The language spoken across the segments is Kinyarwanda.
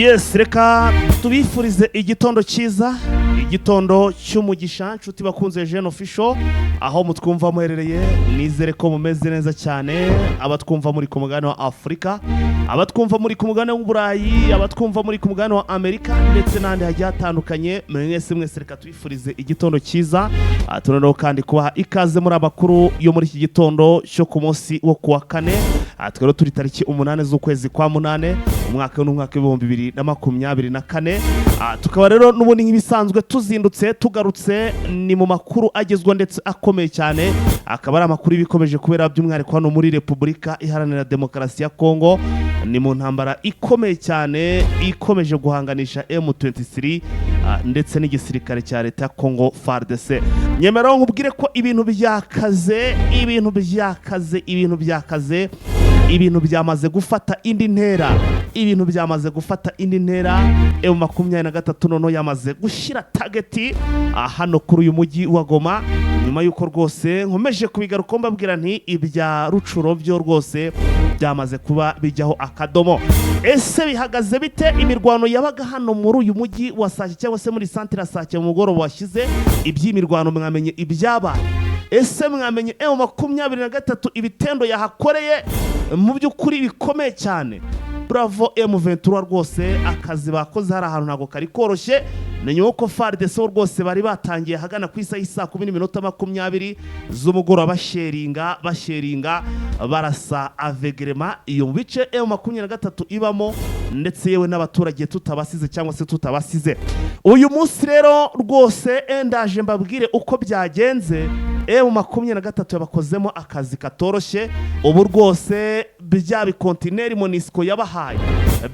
Yes, reka tubifurize igitondo cyiza, igitondo cy'umugisha nshuti bakunze Jeune Official, aho mutwumva muherereye nizere ko mumeze neza cyane, abatwumva muri ku mugabane wa Afrika, abatwumva muri ku mugabane w'Uburayi, abatwumva muri ku mugabane wa Amerika ndetse n'andi hagiye hatandukanye. Mwese reka tubifurize igitondo cyiza, tunoneho kandi kubaha ikaze muri amakuru yo muri iki gitondo cyo ku munsi wo kuwa kane. Twero turi tariki 8 z'ukwezi kwa 8 umwaka w'2024. Tukaba rero n'ubundi nk'ibisanzwe tuzindutse tugarutse ni mu makuru agezwa ndetse akomeye cyane, akaba ari amakuru bikomeje kubera by'umwihariko hano muri Repubulika Iharanira Demokarasi ya Kongo. Ni mu ntambara ikomeye cyane ikomeje guhanganisha M23 ndetse n'igisirikare cya leta Kongo FARDC. Nyemera nkubwire ko ibintu byakaze, ibintu byamaze gufata indi ntera, M23 nono yamaze gushira target hano kuri uyu mujyi wa Goma, nyuma yuko rwose nkomeje kubigaruka mbabwira nti ibya Rucuro byo rwose byamaze kuba bijyaho akadomo. Ese bihagaze bite imirwano yabaga hano muri uyu mujyi wa Sake cyangwa se muri centre Sake mu mugoroba washize? Iby'imirwano mwamenye ibyaba? Ese mwamenye M23 ibitendo yahakoreye mu by'ukuri bikomeye cyane? Bravo M23 rwose, akazi bakoze hari ahantu ntago kari koroshye. Nenye uko FARDC rwose bari batangiye hagana ku isa 10:20 z'umugoroba basheringa barasa avegrema iyo bice M23 ibamo, ndetse yewe n'abaturage tutabasize cyangwa se tutabasize. Uyu munsi rero rwose ndaje mbabwire uko byagenze. M23 yabakozemo akazi katoroshye, ubu rwose bya bikontineri Monisco yabahaye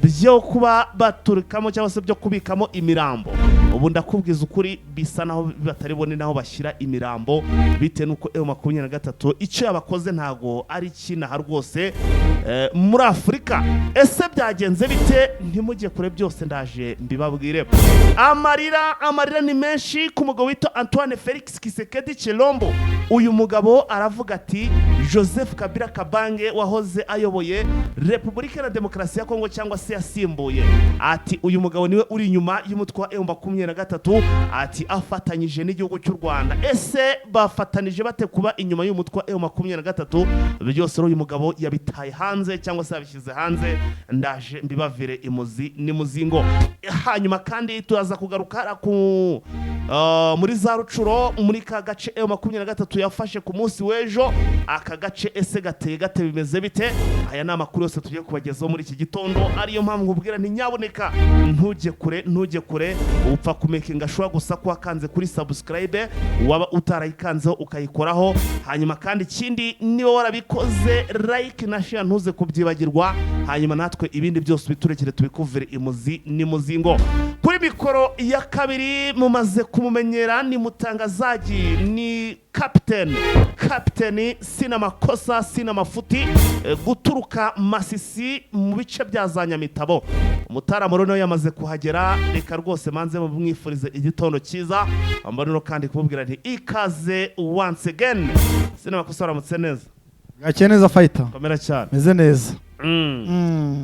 byo kuba baturikamo cyangwa se byo kubikamo imirambo. Ubu ndakubwiza ukuri bisa naho bataribone naho bashyira imirambo, bite nuko M23 icyo yabakoze ntago ari kinaha rwose muri Afrika. Ese byagenze bite? Ntimujye kure byose ndaje mbibabwire. Amarira ni menshi ku mugabo wito Antoine Felix Kisekedi Chilombo. Uyu mugabo aravuga ati Joseph Kabila Kabange wahoze ayoboye Repubulika ya Demokarasi ya Kongo cyangwa se yasimbuye, ati uyu mugabo niwe uri inyuma y'umutwa M23, ati afatanyije n'igihugu cy'u Rwanda. Ese bafatanije bate kuba inyuma y'umutwa M23? Byose uyu mugabo yabitaye hanze cyangwa se yabishyize hanze, ndaje mbibavire imuzi ni muzingo. Hanyuma kandi turaza kugaruka ku muri za Rucuro, muri ka gace M23 yafashe ku munsi w'ejo. Aka gace ese gate bimeze bite? Aya ni amakuru yose tugiye kubagezaho muri iki gitondo, ariyo mpamvu nkubwira nti nyaboneka ntujye kure upfa kumekinga shwa gusa kwa kanze kuri subscribe, waba utarayikanzeho ukayikoraho. Hanyuma kandi ikindi niba warabikoze like na share ntuze kubyibagirwa. Hanyuma natwe ibindi byose biturekere tubikuvire imuzi ni muzingo. Kuri mikoro ya kabiri mumaze kumumenyera ni mutangazaji, ni Captain sina makosa sina mafuti, guturuka Masisi mu bice bya za Nyamitabo. Umutaramo rero yamaze kuhagera, reka rwose manze mwifurize igitondo cyiza, ambarino kandi kububwira nti ikaze once again. Sina makosa aramutse neza? Gakeneza fighter. Kamera cyane. Meze neza.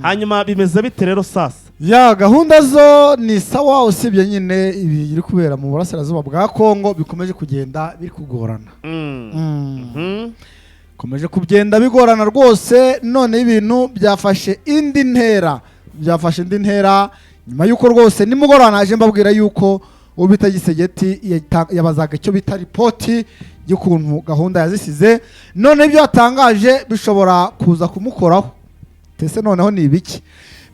Hanyuma bimeze bite rero sasa? Ya gahunda zo ni sawa, usibye nyine ibi iri kubera mu burasirazuba bwa Kongo bikomeje kugenda biri kugorana. Komeje kugenda bigorana rwose, none ibintu byafashe indi ntera nyuma yuko rwose nimugorana aje mbabwira yuko ubita Gisegeti yabazaga icyo bita report y'ukuntu gahunda yazisize, none ibyo yatangaje bishobora kuza kumukoraho. Tese noneho ni ibiki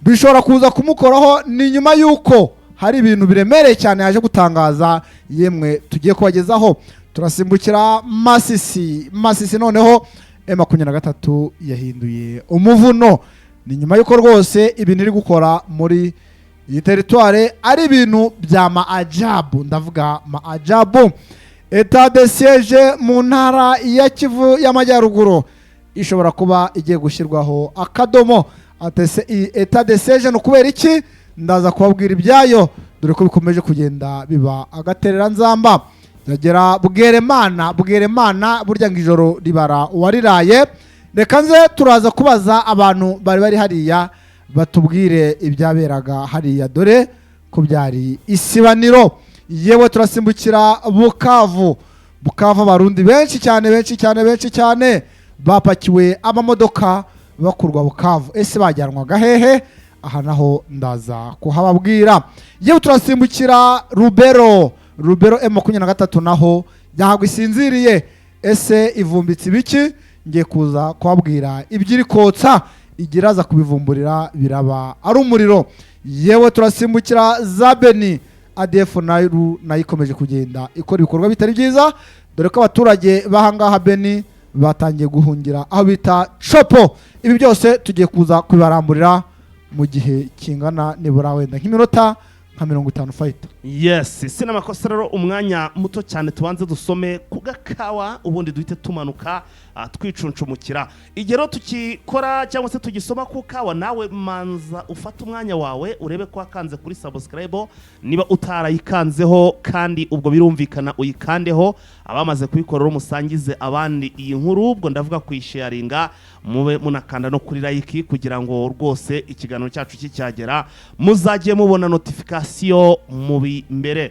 bishobora kuza kumukoraho? Ni nyuma yuko hari ibintu biremereye cyane yaje gutangaza, yemwe tugiye kubagezaho. Turasimbukira Masisi noneho M23 yahinduye umuvuno. Ni nyuma yuko rwose ibintu iri gukora muri iyi territoire ari ibintu bya maajabu, ndavuga maajabu. Etat de siège mu ntara ya Kivu y'Amajyaruguru ishobora kuba igiye gushyirwaho akadomo. Atese etat de siège no kubera iki? Ndaza kubabwira ibyayo, dore ko bikomeje kugenda biba agaterera nzamba. Yagera Bweremana burya ngijoro ribara uwariraye. Reka nze turaza kubaza abantu bari hariya batubwire ibyaberaga hariya, dore ko byari isibaniro. Yewe turasimbukira Bukavu. Abarundi benshi cyane bapakiwe amamodoka bakurwa Bukavu. Ese bajyanwaga hehe? Aha naho ndaza kuhababwira. Yewe turasimbukira Rubero M23 naho yahagwa isinziriye. Ese ivumbitse ibiki? Ngiye kuza kubabwira ibyiri kotsa, igiraza kubivumburira biraba ari umuriro. Yewe turasimbukira za Beni. ADF nayo ikomeje kugenda ikora ibikorwa bitari byiza, dore ko abaturage bahangaha Beni batangiye guhungira aho bita Chopo. Ibi byose tugiye kuza kubibaramburira mu gihe kingana nibura wenda nk'iminota nka 50 fighter. Yes, sina makosa rero, umwanya muto cyane tubanze dusome ku gakawa, ubundi duhite tumanuka twicuncumukira. Igero tukikora cyangwa se tugisoma ku kawa, nawe manza ufata umwanya wawe urebe ko wakanze kuri subscribe, niba utarayikanzeho kandi ubwo birumvikana uyikandeho. Abamaze kubikorera umusangize abandi iyi nkuru, ubwo ndavuga kuyisharinga, mube munakanda no kuri like kugira ngo rwose ikiganiro cyacu kicyagera muzagiye mubona notification mubi mbere.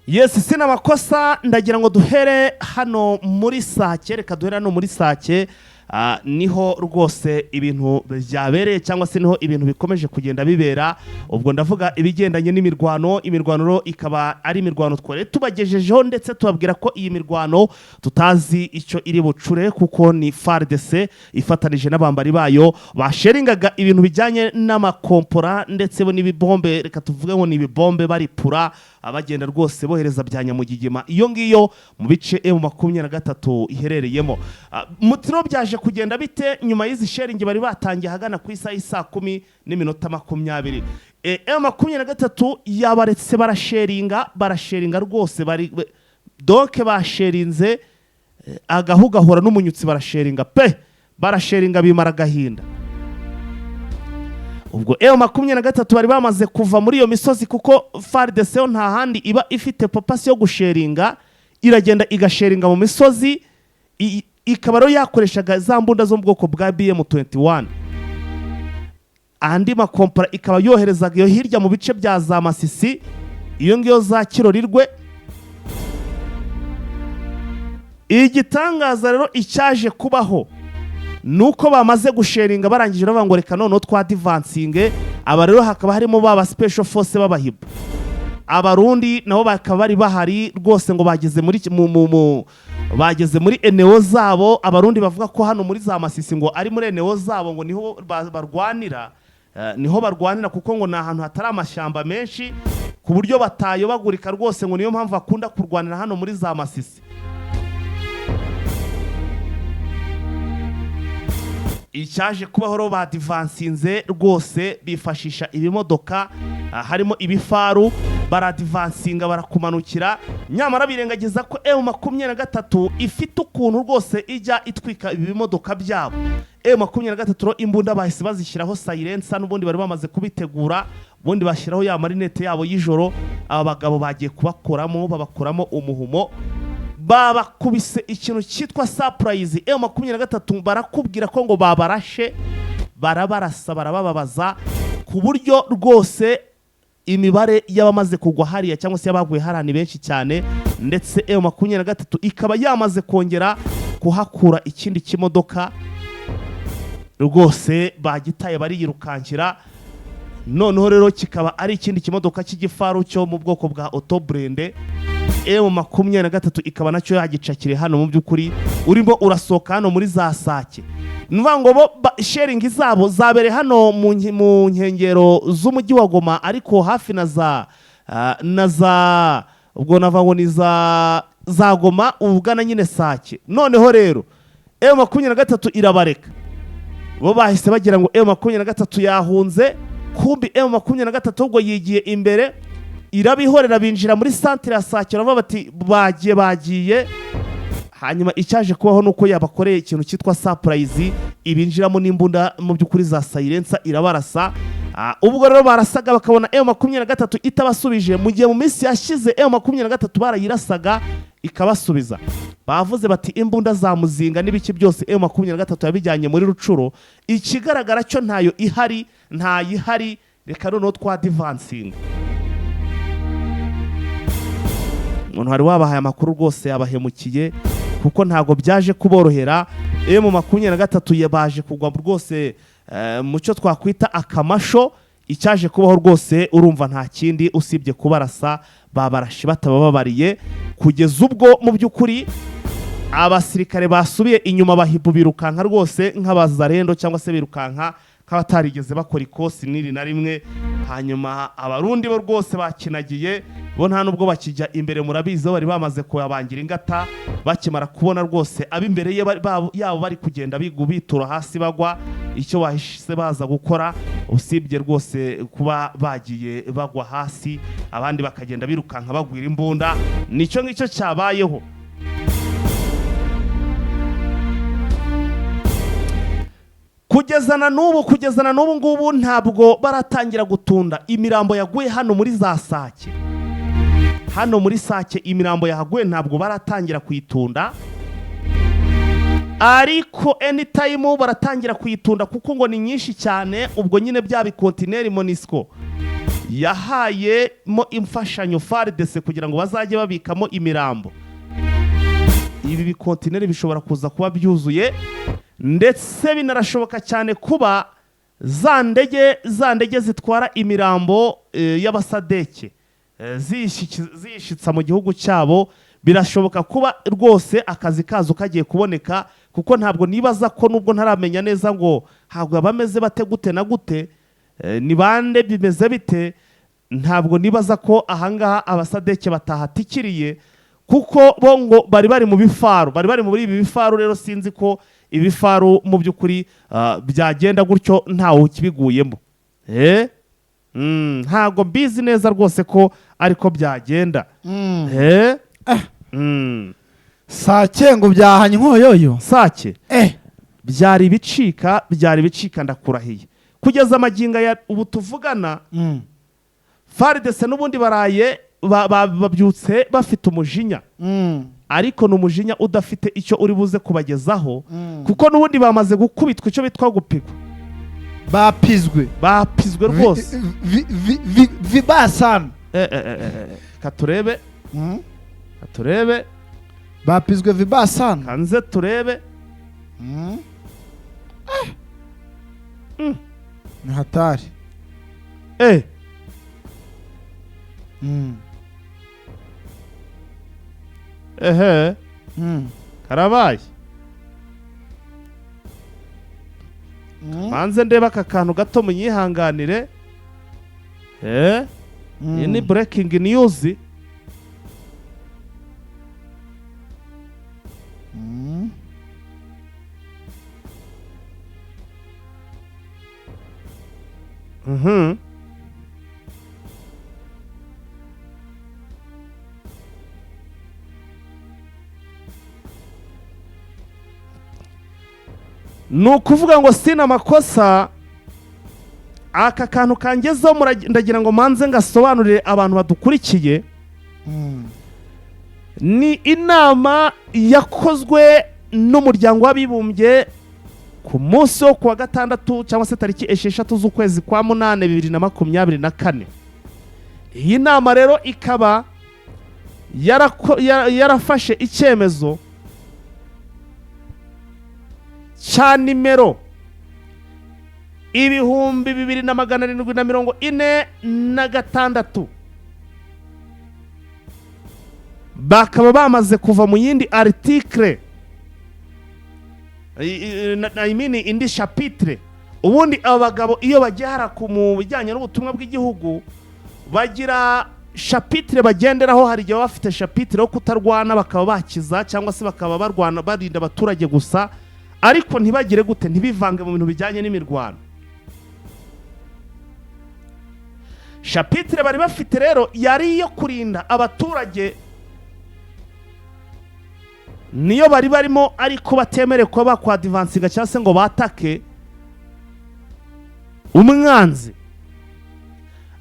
Yes, sina makosa, ndagira ngo duhere hano muri Sake. Reka duhere hano muri Sake, niho rwose ibintu byabereye cyangwa se niho ibintu bikomeje kugenda bibera. Ubwo ndavuga ibigendanye imirwano ikaba ari imirwano twere tubagejejeho, ndetse tubabwira ko iyi mirwano tutazi icyo iri bucure, kuko ni FARDC ifatanije n'abambari bayo basheringaga ibintu bijyanye n'amakompora ndetse n'ibibombe. Reka tuvuge ngo ni ibibombe baripura abagenda rwose bohereza bya Nyamugigima iyo ngiyo mu bice M23 iherereyemo. Mutiro byaje kugenda bite nyuma y'izi sharing bari batangiye hagana ku isaha 10:20. M23 yabaretse barasharinga rwose, bari donc basherinze agahu gahora n'umunyutsi, barasharinga bimara gahinda. Ubwo M23 bari bamaze kuva muri iyo misozi, kuko FARDC nta handi iba ifite popasi yo gusharinga, iragenda igasharinga mu misozi, ikaba rero yakoreshaga za mbunda zo mu bwoko bwa BM21. Andi makompara ikaba yoherezaga iyo hirya mu bice bya za Masisi, iyo ngiyo za Kirorirwe. Igitangaza rero icyaje kubaho nuko bamaze gusharinga barangije bavuga ngo reka none twadivansinge. Aba rero hakaba harimo baba special force b'abahibu, abarundi nabo bakaba bari bahari rwose, ngo bageze muri eneo zabo. Abarundi bavuga ko hano muri za Masisi ngo ari muri eneo zabo, ngo niho barwanira, kuko ngo ni ahantu hatari amashyamba menshi, ku buryo batayobagurika rwose, ngo niyo mpamvu bakunda kurwanira hano muri za Masisi. Icyaje kubaho badivansinze rwose, bifashisha ibimodoka harimo ibifaru, baradivansinga barakumanukira. Nyamara birengagiza ko M23 ifite ukuntu rwose ijya itwika ibimodoka byabo. M23 imbunda bahise bazishyiraho silencer, n'ubundi bari bamaze kubitegura, ubundi bashyiraho ya marinete yabo y'ijoro. Aba bagabo bagiye babakoramo umuhumo, babakubise ikintu cyitwa surprise. M23 barakubwira ko ngo babarashe, barabarasa, barababaza, ku buryo rwose imibare y'abamaze kugwa hariya cyangwa se yabaguye harani benshi cyane, ndetse M23 ikaba yamaze kongera kuhakura ikindi kimodoka rwose, bagitaye bariyirukankira. Noneho rero kikaba ari ikindi kimodoka cy'igifaru cyo mu bwoko bwa Autoblende. M23 ikaba nacyo yagicakire hano mu by'ukuri, urimo urasoka hano muri za Sake. Nuvuga ngo bo sharing zabo zabere hano mu nkengero z'umujyi wa Goma, ariko hafi na za ubwo nava ngo ni za Goma ugana nyine Sake. Noneho rero M23 irabareka, bo bahise bagira ngo M23 yahunze, kumbi M23 ubwo yigiye imbere irabihorera, binjira muri centre ya Sake, baravuga bati bagiye. Hanyuma icyaje kubaho nuko yabakoreye ikintu cyitwa surprise, ibinjiramo n'imbunda mu by'ukuri za silencer irabarasa. Ubwo rero barasaga bakabona M23 itabasubije, mu gihe mu minsi yashize M23 barayirasaga ikabasubiza. Bavuze bati imbunda za muzinga n'ibiki byose M23 yabijyanye muri Rucuro, ikigaragara cyo ntayo ihari, reka noneho twa advancing. Umuntu hari wabahaye amakuru rwose yabahemukiye, kuko ntago byaje kuborohera. M23 yabaje kugwa rwose mu cyo twakwita akamasho. Icyaje kubaho rwose urumva nta kindi usibye kubarasa, babarashi batababariye, kugeza ubwo mu by'ukuri abasirikare basubiye inyuma bahibu birukanka rwose nk'abazarendo, cyangwa se birukanka nk'abatarigeze bakora ikosi niri na rimwe. Hanyuma abarundi bo rwose bakinagiye, bo nta nubwo bakijya imbere, murabizi bari bamaze kuyabangira ingata, bakimara kubona rwose ab'imbere yabo bari kugenda bitura hasi bagwa. Icyo bahise baza gukora usibye rwose kuba bagiye bagwa hasi, abandi bakagenda birukanka bagwira imbunda. Nicyo ngicyo cyabayeho. Kugeza na n'ubu ngubu ntabwo baratangira gutunda imirambo yaguye hano muri za Sake. Hano muri Sake imirambo yahaguye ntabwo baratangira kuyitunda, ariko anytime baratangira kuyitunda kuko ngo ni nyinshi cyane. Ubwo nyine bya bikontineri Monisco yahayemo imfashanyo FARDC kugira ngo bazajye babikamo imirambo. Ibi bikontineri bishobora kuza kuba byuzuye, ndetse binarashoboka cyane kuba za ndege zitwara imirambo y'abasadeke ziyishitsa mu gihugu cyabo. Birashoboka kuba rwose akazi kazo kagiye kuboneka, kuko ntabwo nibaza ko, nubwo ntaramenya neza ngo ntabwo bameze bate gute na gute, ni bande bimeze bite, ntabwo nibaza ko ahangaha abasadeke batahatikiriye, kuko bo ngo bari mu bifaru, bari muri ibi bifaru. Rero sinzi ko ibifaru mu by'ukuri byagenda gutyo ntawe ukibiguyemo. Ntabwo mbizi neza rwose ko ariko byagenda. Sake ngo byahanye inkoyoyo. Sake byari bicika ndakurahiye. Kugeza amaginga ya ubu tuvugana, FARDC n'ubundi baraye babyutse bafite umujinya, ariko ni umujinya udafite icyo uri buze kubagezaho, kuko n'ubundi bamaze gukubitwa icyo bitwa gupigwa. Bapizwe rwose. Vibasana. Katurebe. Bapizwe vibasana. Kanze turebe. Ni hatari. Karabaye. Manze ndeba aka kantu gato munyihanganire. Iyi ni breaking news. Ni ukuvuga ngo sina amakosa, aka kantu kangezeho ndagira ngo manze ngasobanurire abantu badukurikiye. Ni inama yakozwe n'umuryango w'abibumbye ku munsi wo kuwa gatandatu, cyangwa se tariki 6 z'ukwezi kwa 8 2024. Iyi nama rero ikaba yarafashe icyemezo cya nimero 2746. Bakaba bamaze kuva mu yindi article, indi chapitre. Ubundi abagabo iyo bagiye haraku mu bijyanye n'ubutumwa bw'igihugu bagira shapitire bagenderaho, hari igihe baba bafite shapitire yo kutarwana bakaba bakiza cyangwa se bakaba barwana barinda abaturage gusa, ariko ntibagire gute, ntibivange mu bintu bijyanye n'imirwano. Shapitire bari bafite rero yari iyo kurinda abaturage, niyo bari barimo, ariko batemerewe kuba bakwadivansinga cyangwa se ngo batake umwanzi.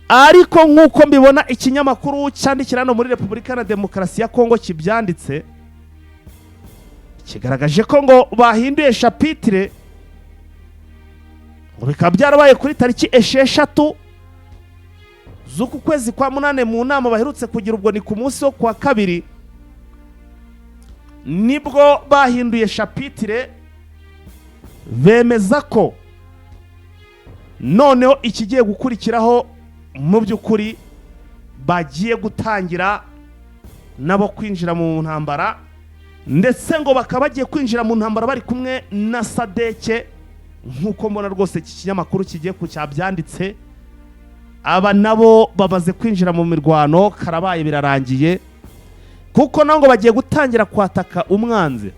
Ariko nk'uko mbibona ikinyamakuru cyandikira hano muri Repubulika na Demokarasi ya Kongo kibyanditse, kigaragaje ko ngo bahinduye shapitire, ngo bikaba byarabaye kuri tariki 6 z'uku kwezi kwa 8 mu nama baherutse kugira, ubwo ni ku munsi wo kwa kabiri, nibwo bahinduye shapitire, bemeza ko noneho ikigiye gukurikiraho mu by'ukuri bagiye gutangira nabo kwinjira mu ntambara, ndetse ngo bakaba bagiye kwinjira mu ntambara bari kumwe na Sadeke. Nk'uko mbona rwose iki kinyamakuru kigiye kucyabyanditse, aba nabo bamaze kwinjira mu mirwano, karabaye birarangiye, kuko nabo ngo bagiye gutangira kwataka umwanzi.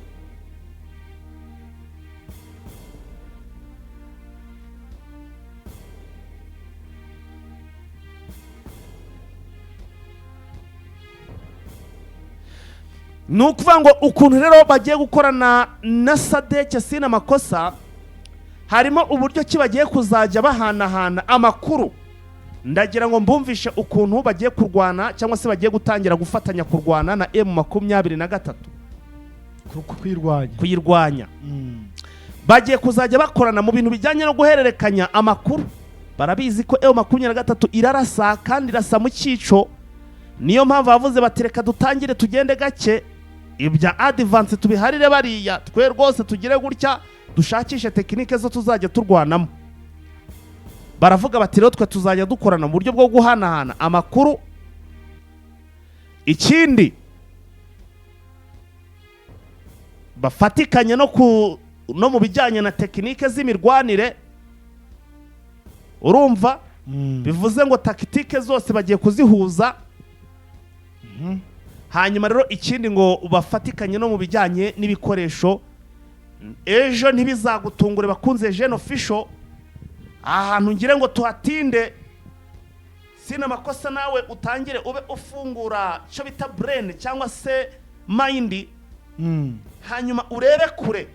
Ni ukuvuga ngo ukuntu rero bagiye gukorana na Sadeke sina makosa, harimo uburyo ki bagiye kuzajya bahanahana amakuru. Ndagira ngo mbumvishe ukuntu bagiye kurwana cyangwa se bagiye gutangira gufatanya kurwana na M23 kuyirwanya. Bagiye kuzajya bakorana mu bintu bijyanye no guhererekanya amakuru. Barabizi ko M23 irarasa kandi irasa mu cyico, niyo mpamvu bavuze batereka dutangire tugende gake, ibya advance tubiharire bariya, twe rwose tugire gutya dushakishe tekinike zo tuzajya turwanamo. Baravuga bati rero twe tuzajya dukorana mu buryo bwo guhanahana amakuru. Ikindi bafatikanye no mu bijyanye na tekinike z'imirwanire, urumva bivuze ngo taktike zose bagiye kuzihuza. Hanyuma rero ikindi ngo bafatikanye no mu bijyanye n'ibikoresho. Ejo ntibizagutungure bakunze Jeune Official, ahantu ngire ngo tuhatinde sina makosa, nawe utangire ube ufungura cyo bita brain cyangwa se mind, hanyuma urebe kure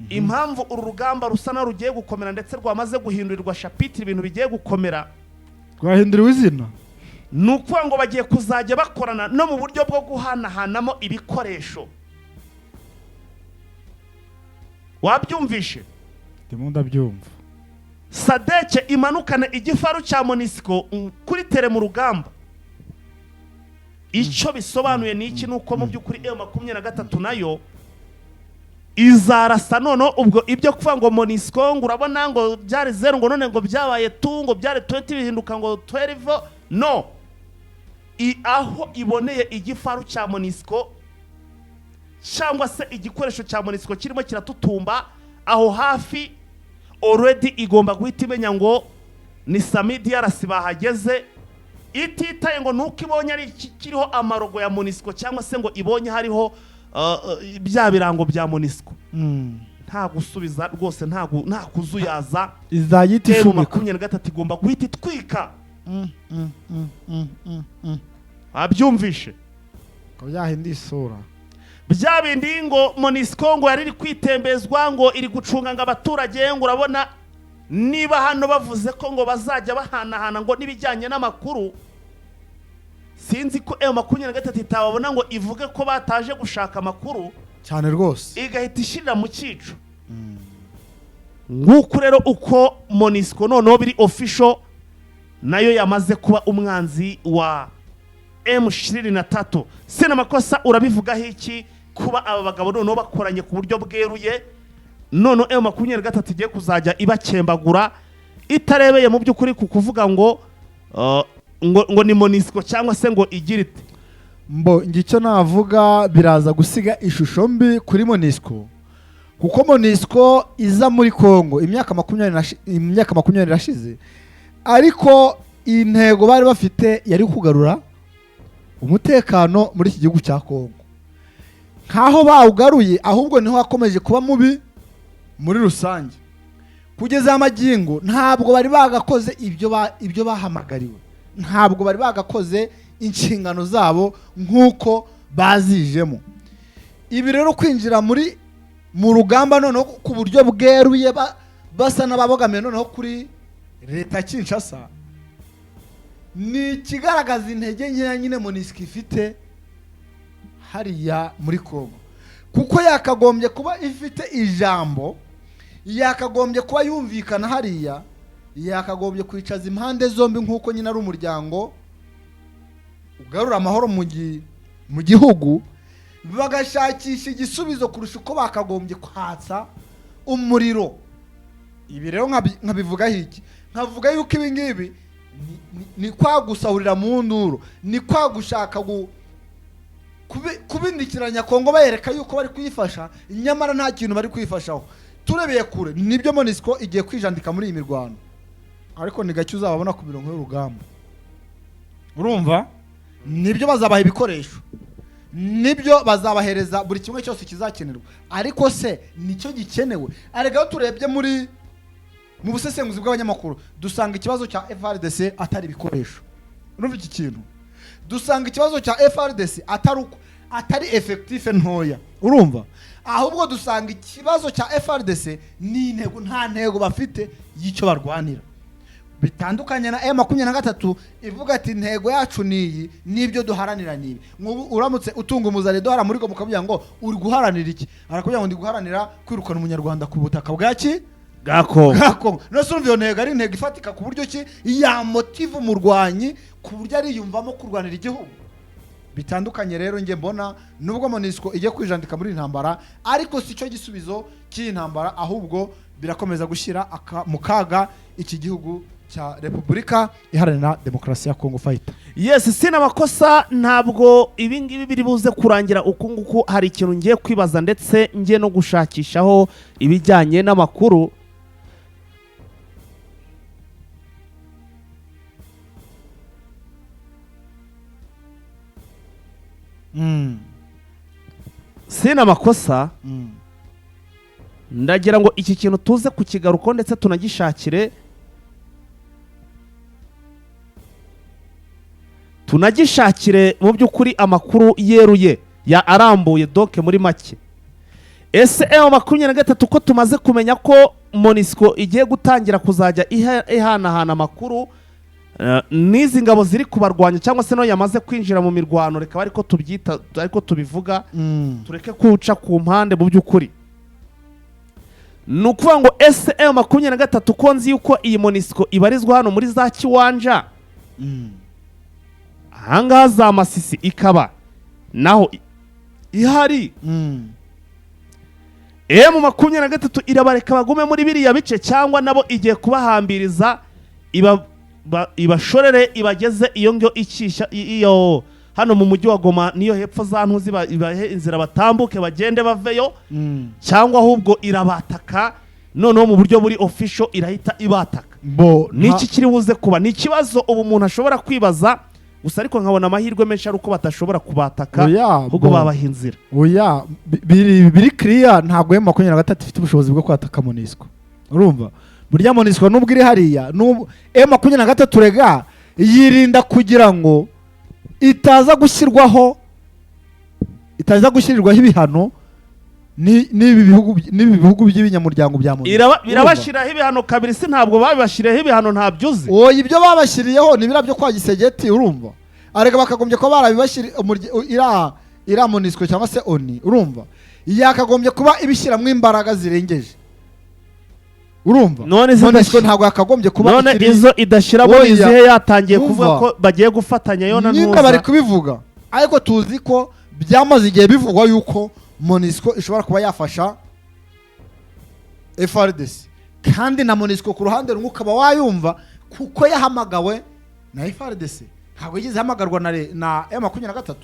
impamvu uru rugamba rusa na rugiye gukomera, ndetse rwamaze guhindurirwa shapitire, ibintu bigiye gukomera, rwahinduriwe izina. Nuko ngo bagiye kuzajya bakorana no mu buryo bwo guhanahanamo ibikoresho. Wabyumvishe? Ndimo ndabyumva. Sadeke imanukana igifaru cya Monisco kuri tere mu rugamba. Icyo bisobanuye ni iki? Nuko mu by'ukuri M23 nayo izarasa nono, ubwo ibyo kuvuga ngo Monisco ngo urabona ngo byari 0 ngo none ngo byabaye 2 ngo byari 20 bihinduka ngo 12. No, aho iboneye igifaru cya Monisco cyangwa se igikoresho cya Monisco kirimo kiratutumba aho hafi, already igomba guhita imenya ngo ni Samidi yarasibahageze, ititaye ngo nuko ibonye ari kiriho amarogo ya Monisco cyangwa se ngo ibonye hariho bya birango bya Monisco. Nta gusubiza rwose, nta kuzuyaza. Izayita ishumika. M23 igomba guhita itwika. Abyumvishe? Ko yahindi isura. Bya bindi ngo Monisco ngo yari kwitembezwa ngo iri gucunga ngo abaturage, ngo urabona niba hano bavuze ko ngo bazajya bahanahana ngo nibijyanye n'amakuru, sinzi ko M23 itababona ngo ivuge ko bataje gushaka amakuru cyane rwose, igahita ishirira mu cyico. Nguko rero uko Monisco noneho biri official nayo yamaze kuba umwanzi wa M23. Sina makosa urabivuga iki kuba aba bagabo noneho bakoranye ku buryo bweruye, noneho M23 igiye kuzajya ibakembagura itarebeye mu by'ukuri ku kuvuga ngo ni Monisco cyangwa se ngo igirite? Mbo ngicyo navuga biraza gusiga ishusho mbi kuri Monisco, kuko Monisco iza muri Kongo imyaka 20 irashize, ariko intego bari bafite yari kugarura umutekano muri iki gihugu cya Kongo nkaho bawugaruye, ahubwo niho hakomeje kuba mubi muri rusange. Kugeza amagingo ntabwo bari bagakoze ibyo bahamagariwe, ntabwo bari bagakoze inshingano zabo nk'uko bazijemo. Ibi rero kwinjira mu rugamba noneho ku buryo bweruye basa n'ababogamiye noneho kuri leta Kinshasa, ni ikigaragaza intege nkeya nyine MONUSCO ifite hariya muri Kongo, kuko yakagombye kuba ifite ijambo, yakagombye kuba yumvikana hariya, yakagombye kwicaza impande zombi nk'uko nyine ari umuryango ugarura amahoro mu gihugu, bagashakisha igisubizo kurusha uko bakagombye kwatsa umuriro. Ibi rero nkabivugaho iki? Nkavuga yuko ibi ngibi ni kwa gusahurira mu nduru, ni kwa gushaka kubindikiranya Kongo bayereka yuko bari kuyifasha, nyamara nta kintu bari kuyifashaho. Turebeye kure nibyo MONUSCO igiye kwijandika muri iyi mirwano, ariko ni gake uzababona ku mirongo y'urugamba. Urumva? Nibyo bazabaha ibikoresho, nibyo bazabahereza buri kimwe cyose kizakenerwa, ariko se nicyo gikenewe? Arega turebye mu busesenguzi bw'abanyamakuru dusanga ikibazo cya FARDC atari ibikoresho. Urumva iki kintu? Dusanga ikibazo cya FARDC atari effective ntoya. Urumva? Ahubwo dusanga ikibazo cya FARDC ni intego, nta ntego bafite y'icyo barwanira. Bitandukanye na M23 ivuga ati intego yacu niyi, nibyo duharanira nibi. Uramutse utunga umuzare dohara muri Goma ukavuga ngo uri guharanira iki? Arakubwira ngo ndi guharanira kwirukana umunyarwanda ku butaka bwaki Gako. No surumva iyo ntego ari intego ifatika ku buryo ki ya motive umurwanyi ku buryo ari yumvamo kurwanira igihugu. Bitandukanye rero nge mbona nubwo MONUSCO igiye kwijandika muri intambara, ariko si cyo gisubizo cy'intambara, ahubwo birakomeza gushyira mu kaga iki gihugu cya Repubulika Iharanira Demokarasi ya Kongo Fighter. Yes, sina makosa, ntabwo ibi ngibi biri buze kurangira uku nguku. Hari ikintu ngiye kwibaza ndetse ngiye no gushakishaho ibijyanye n'amakuru. Sina makosa, ndagira ngo iki kintu tuze kukigaruka ndetse tunagishakire mu by'ukuri amakuru yeruye ya arambuye doke muri make. Ese M23 ko tumaze kumenya ko MONUSCO igiye gutangira kuzajya ihanahana amakuru n'izi ngabo ziri kubarwanya cyangwa se no yamaze kwinjira mu mirwano, reka ariko tubyita ariko tubivuga, tureke kuca ku mpande mu by'ukuri. Nukuvuga ngo M23 ko nzi yuko iyi MONUSCO ibarizwa hano muri za Kiwanja, ahangaha za Masisi ikaba naho ihari. M23 irabareka bagume muri biriya bice, cyangwa nabo igiye kubahambiriza ibashorere ibageze iyo ngyo ikisha iyo hano mu mujyi wa Goma, niyo hepfo za ntuzi ibahe inzira batambuke bagende baveyo, cyangwa ahubwo irabataka noneho mu buryo buri official irahita ibataka. Niki kiri buze kuba? Ni ikibazo ubu umuntu ashobora kwibaza, gusa ariko nkabona amahirwe menshi ari uko batashobora kubataka, ahubwo babaha inzira. Oya, biri clear, ntabwo M23 ifite ubushobozi bwo kwataka MONUSCO. Urumva? Burya MONUSCO nubwo iri hariya, M23 rega yirinda kugira ngo itaza gushyirirwaho ibihano n'ibi bihugu by'ibinyamuryango bya MONUSCO. Birabashiraho ibihano kabiri, si ntabwo babashiriyeho ibihano ntabyuze. Oya, ibyo babashiriyeho ni bira byo kwa Gisegeti. Urumva? Arega bakagombye ko barabibashiri ira MONUSCO cyangwa se ONU. Urumva? Yakagombye kuba ibishyiramo imbaraga zirengeje. Urumva? MONUSCO ntabwo yakagombye kuba none izo idashiramo izihe yatangiye kuvuga ko bagiye gufatanya yo na ntuza. Nyinga bari kubivuga, ariko tuzi ko byamaze igihe bivugwa yuko MONUSCO ishobora kuba yafasha FARDC, kandi na MONUSCO ku ruhande rumwe ukaba wayumva kuko yahamagawe na FARDC, ntabwo yigeze hamagarwa na M23.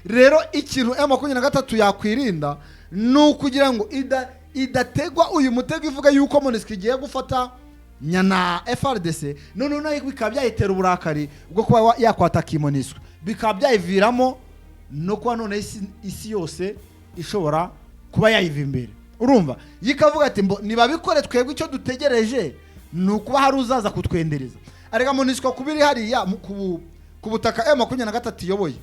Rero ikintu M23 yakwirinda ni ukugira ngo idategwa uyu mutego ivuga yuko MONUSCO igiye gufata nyana FARDC, none nayo bikaba byayitera uburakari bwo kuba yakwataka MONUSCO. bikaba byayiviramo no kuba none isi yose ishobora kuba yayiva imbere. Urumva yikavuga ati nibabikore twebwe icyo dutegereje ni ukuba hari uzaza kutwendereza. Arega MONUSCO kubiri hariya ku butaka M23 iyoboye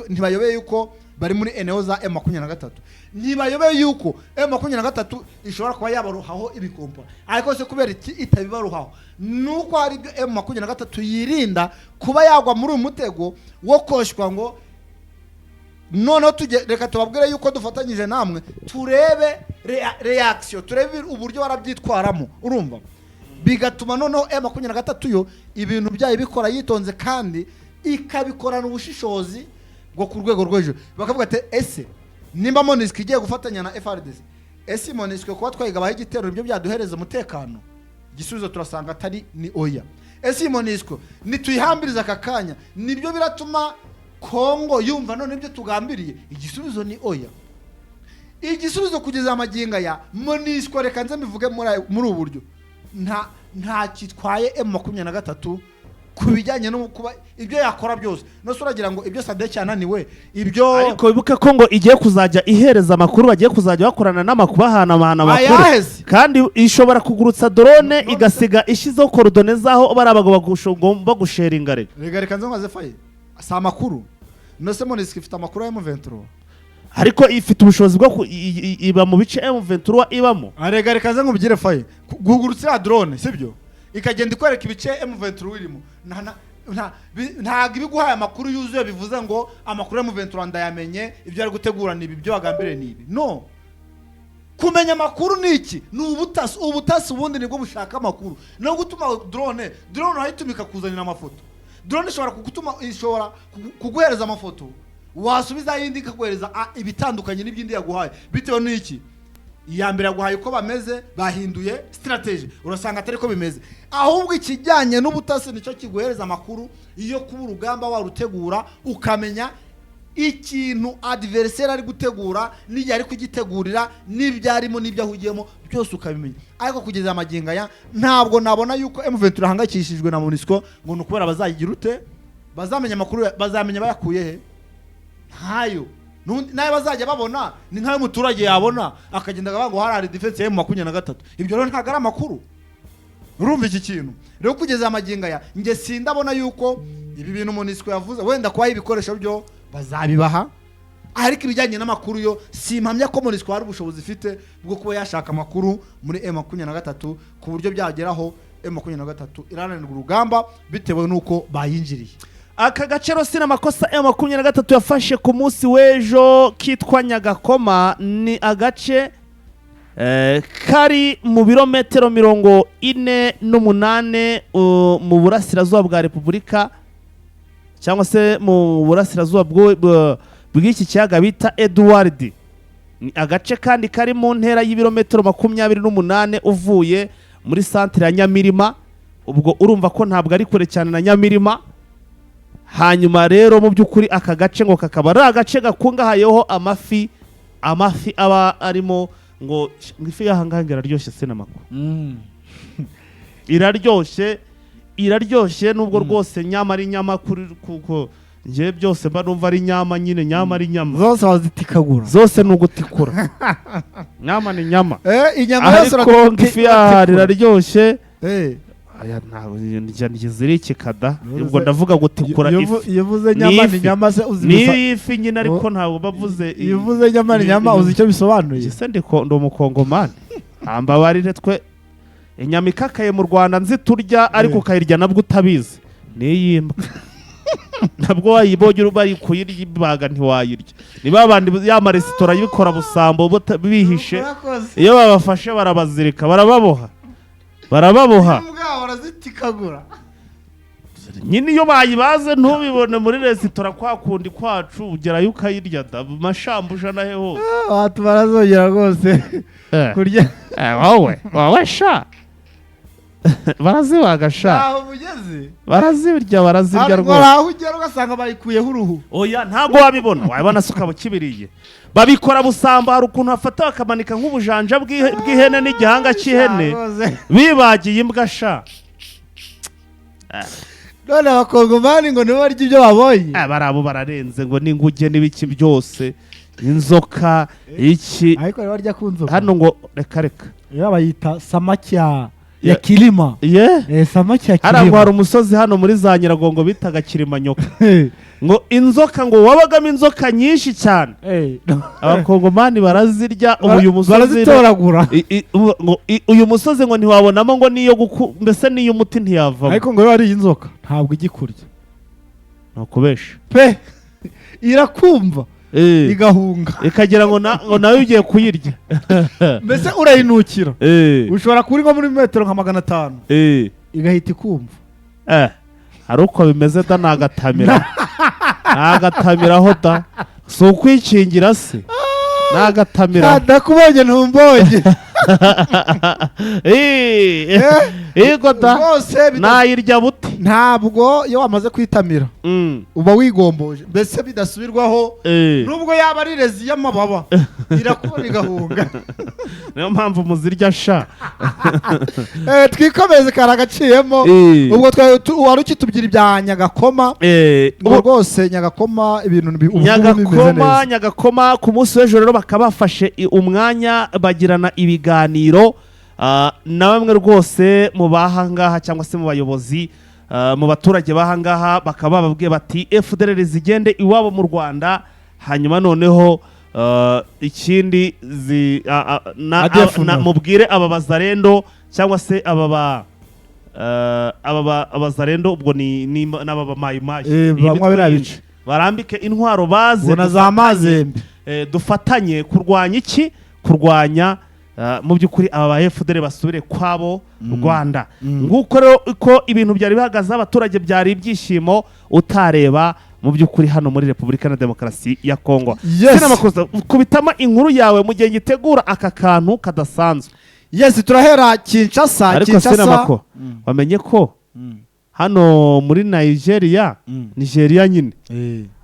ntibayobeye yuko bari muri eneo za M23, ntibayobeye yuko M23 ishobora kuba yabaruhaho ibikompa, ariko se kubera iki itabibaruhaho nuko hari ibyo M23 yirinda kuba yagwa muri umutego wo koshwa ngo noneho reka tubabwire yuko dufatanyije namwe turebe reaction, turebe uburyo barabyitwaramo. Urumva bigatuma noneho M23 yo ibintu byayo bikora yitonze kandi ikabikorana ubushishozi bwo ku rwego rw'ejo. Bakavuga ati ese nimba MONUSCO igiye gufatanya na FARDC, ese MONUSCO kuba twayigabaho igitero ibyo byaduhereza umutekano? Igisubizo turasanga atari ni oya. Ese MONUSCO nituyihambiriza aka kanya nibyo biratuma Kongo yumva none ibyo tugambiriye? Igisubizo ni oya. Igisubizo kugeza amaginga ya MONUSCO, reka nze mbivuge muri uburyo, nta kitwaye M23 kubijyanye no kuba ibyo yakora byose. No suragira ngo ibyo Sadek yananiwe ibyo, ariko bibuke ko ngo igiye kuzajya ihereza amakuru, bagiye kuzajya bakorana n'amakubahana amakuru, kandi ishobora kugurutsa drone igasiga ishizeho coordonnées zaho barabago bagomba gusheringa. Reka nze nkaze faye asa amakuru. No se MONUSCO ifite amakuru ya M23, ariko ifite ubushobozi bwo iba mu bice M23 ibamo. Reka nze nkubigire faye gugurutsa drone sibyo ikagenda ikwereka ibice M23 irimo. Ntago ibiguhaye amakuru yuzuye bivuze ngo amakuru ya M23 ndayamenye, ibyo ari gutegura nibi, byo bagambire nibi. No, kumenya amakuru niki ni ubutasi ubundi nibwo bushaka amakuru. No gutuma drone hayitumika kuzanira amafoto. Drone ishobora kuguhereza amafoto, wasubiza yindi ikaguhereza ibitandukanye n'ibyindi yaguhaye bitewe n'iki. Iya mbere yaguhaye uko bameze, bahinduye strategy, urasanga atari ko bimeze. Ahubwo ikijyanye n'ubutasi nicyo kiguhereza amakuru iyo kuba urugamba warutegura ukamenya ikintu adversaire ari gutegura n'ijya ari kugitegurira n'ibyarimo n'ibyo ahugiyemo byose ukabimenya. Ariko kugeza amaginga ya ntabwo nabona yuko M23 hangakishijwe na MONUSCO ngo nukubera bazayigira ute, bazamenya amakuru, bazamenya bayakuye he. Hayo naye bazajya babona ni nkayo muturage yabona akagenda gabango harari defense ya M23. Ibyo rero ntago ari amakuru. Urumva iki kintu rero kugeza amaginga ya nge sindabona yuko ibi bintu MONUSCO yavuze wenda kwa ibikoresho byo bazabibaha, ariko ibijyanye n'amakuru yo simpamya ko MONUSCO hari ubushobozi ifite bwo kuba yashaka amakuru muri M23 ku buryo byageraho M23 irananirwa urugamba bitewe nuko bayinjiriye. Aka gacero sina makosa M23 yafashe ku munsi w'ejo kitwa Nyagakoma, ni agace kari mu birometero 48 mu burasirazuba bwa Repubulika, cyangwa se mu burasirazuba bw'iki kiyaga bita Edward. Ni agace kandi kari mu ntera y'ibirometero 28 uvuye muri centre ya Nyamirima. Ubwo urumva ko ntabwo ari kure cyane na Nyamirima. Hanyuma rero mu by'ukuri aka gace ngo kakaba ari agace gakungahayeho amafi aba arimo ngo ifi yahangange iraryoshye se namakuru. iraryoshye nubwo rwose nyama ari nyama kuko ngiye byose mba numva ari nyama nyine, nyama ari nyama zose wazitikagura, zose nugutikura. Nyama ni nyama, inyama yose ifi iraryoshye. Aya ntabwo nigeze kada, ubwo ndavuga gutikura ifi. Yavuze nyama ni nyama se uzibisa. Ni ifi nyine ariko ntabwo bavuze. Yavuze nyama ni nyama uzi icyo bisobanuye. Gise ndo mukongomani. Ambabarire twe inyama ikakaye mu Rwanda nzi turya ariko kayirya nabwo utabizi. Niyimba. Nabwo wayibonye urubari kuyirya ibaga ntiwayirya. Niba abandi ya maresitora yibikora busambo bihishe. Iyo babafashe barabazirika barababoha. Barazitikagura nyine iyo bayibaze ntubibone muri resitora kwa kundi kwacu ugerayo ukayirya da mashambusha nahe ho watu barazongera rwose kurya. wowe sha barazibaga sha aho mugeze barazirya rwose. aho ugera ugasanga bayikuyeho uruhu. Oya ntabwo wabibona suka bukibiriye babikora busamba. Hari ukuntu hafata bakamanika nk'ubujanja bw'ihene n'igihanga cy'ihene bibagiye imbwa sha. none abakongomani ngo nibo barya ibyo babonye. barabo bararenze ngo n'inguge n'ibiki byose inzoka iki ariko barya ku nzoka hano ngo reka iyo bayita samaki ya kilima. Samaki ya kilima. Hari umusozi hano muri za Nyiragongo bitaga Kilimanyoka. Ngo inzoka ngo wabagamo inzoka nyinshi cyane. Abakongomani barazirya uyu musozi barazitoragura. Uyu musozi ngo ntiwabonamo ngo niyo mbese niyo umuti ntiyavamo. Ariko ngo ari inzoka ntabwo igikurya. Nakubesha. Pe irakumva. Igahunga ikagira ngo nawe ugiye kuyirya. Mbese urayinukira ushobora kuri nko muri metero nka 500 igahita ikumva. Hari uko bimeze da nagatamira nagatamiraho da si ukwikingira se nagatamira ndakubonye ntumbonye. Yego da nayirya buti ntabwo iyo wamaze kwitamira uba wigomboje mbese bidasubirwaho nubwo yaba ari rezi y'amababa irakubona igahunga. Niyo mpamvu muzirya sha. Twikomeze karagaciyemo ubwo wari ukitubwira ibya Nyagakoma. Ubwo rwose Nyagakoma ibintu Nyagakoma ku munsi w'ejo rero bakaba bafashe umwanya bagirana ibiganiro na bamwe rwose mu bahangaha cyangwa se mu bayobozi mu baturage bahangaha bakaba bababwiye bati FDLR zigende iwabo mu Rwanda hanyuma noneho ikindi mubwire aba bazarendo cyangwa se aba bazarendo ubwo ni n'aba mayimayi barambike intwaro baze na za mazembe dufatanye kurwanya iki kurwanya mu by'ukuri aba ba FDLR basubire kwabo Rwanda. Nguko rero uko ibintu byari bihagaze abaturage byari ibyishimo utareba mu by'ukuri hano muri Repubulika na Demokarasi ya Kongo. Sinamakosa kubitama inkuru yawe mu gihe gitegura aka kantu kadasanzwe. Turahera Kinshasa. Ariko sinamako wamenye ko hano muri Nigeria nyine